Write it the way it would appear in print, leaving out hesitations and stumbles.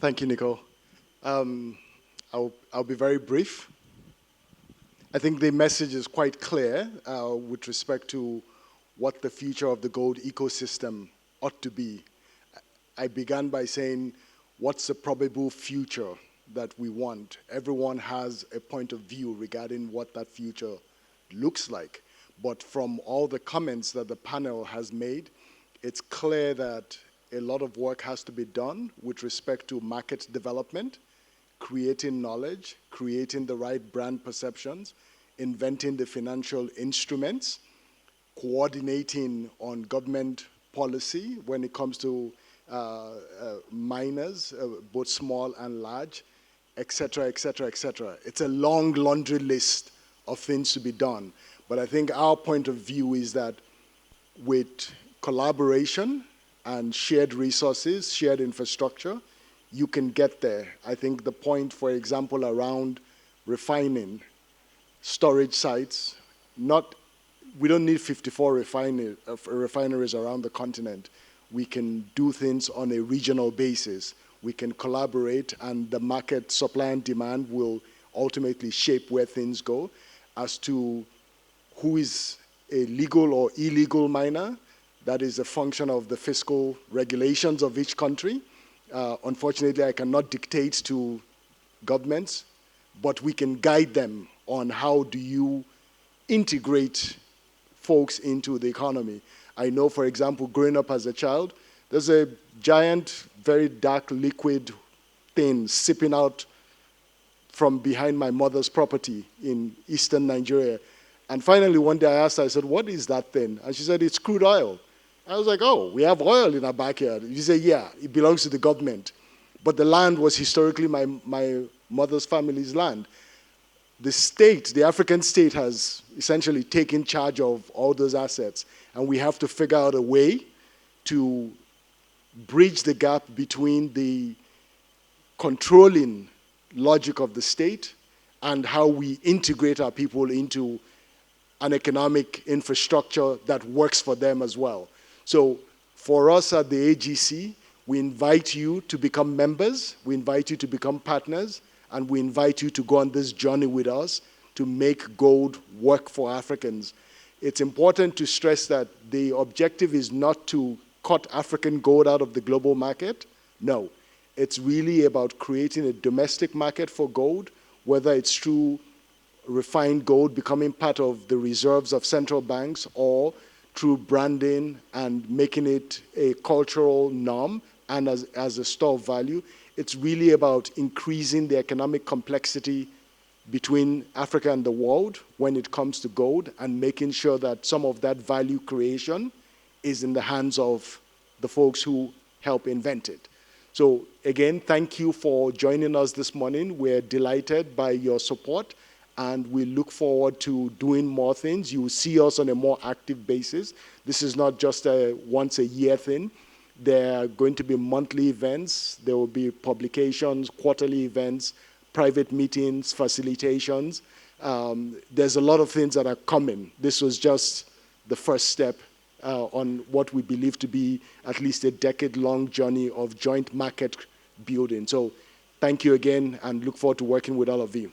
Thank you, Nicole. Um, I'll be very brief. I think the message is quite clear with respect to what the future of the gold ecosystem ought to be. I began by saying, what's the probable future that we want? Everyone has a point of view regarding what that future looks like. But from all the comments that the panel has made, it's clear that a lot of work has to be done with respect to market development, creating knowledge, creating the right brand perceptions, inventing the financial instruments, coordinating on government policy when it comes to miners, both small and large, et cetera, et cetera, et cetera. It's a long laundry list of things to be done. But I think our point of view is that with collaboration and shared resources, shared infrastructure, you can get there. I think the point, for example, around refining, storage sites, we don't need 54 refineries around the continent. We can do things on a regional basis. We can collaborate, and the market supply and demand will ultimately shape where things go. As to who is a legal or illegal miner, that is a function of the fiscal regulations of each country. Unfortunately, I cannot dictate to governments, but we can guide them on how do you integrate folks into the economy. I know, for example, growing up as a child, there's a giant, very dark liquid thing sipping out from behind my mother's property in eastern Nigeria. And finally, one day I asked her, I said, what is that thing? And she said, it's crude oil. I was like, oh, we have oil in our backyard. She said, yeah, it belongs to the government. But the land was historically my mother's family's land. The state, the African state, has essentially taken charge of all those assets. And we have to figure out a way to bridge the gap between the controlling logic of the state and how we integrate our people into an economic infrastructure that works for them as well. So for us at the AGC, we invite you to become members, we invite you to become partners, and we invite you to go on this journey with us to make gold work for Africans. It's important to stress that the objective is not to cut African gold out of the global market. No, it's really about creating a domestic market for gold, whether it's through refined gold becoming part of the reserves of central banks or through branding and making it a cultural norm and as a store of value. It's really about increasing the economic complexity between Africa and the world when it comes to gold and making sure that some of that value creation is in the hands of the folks who help invent it. So again, thank you for joining us this morning. We're delighted by your support, and we look forward to doing more things. You will see us on a more active basis. This is not just a once-a-year thing. There are going to be monthly events. There will be publications, quarterly events, private meetings, facilitations. There's a lot of things that are coming. This was just the first step on what we believe to be at least a decade-long journey of joint market building. So thank you again, and look forward to working with all of you.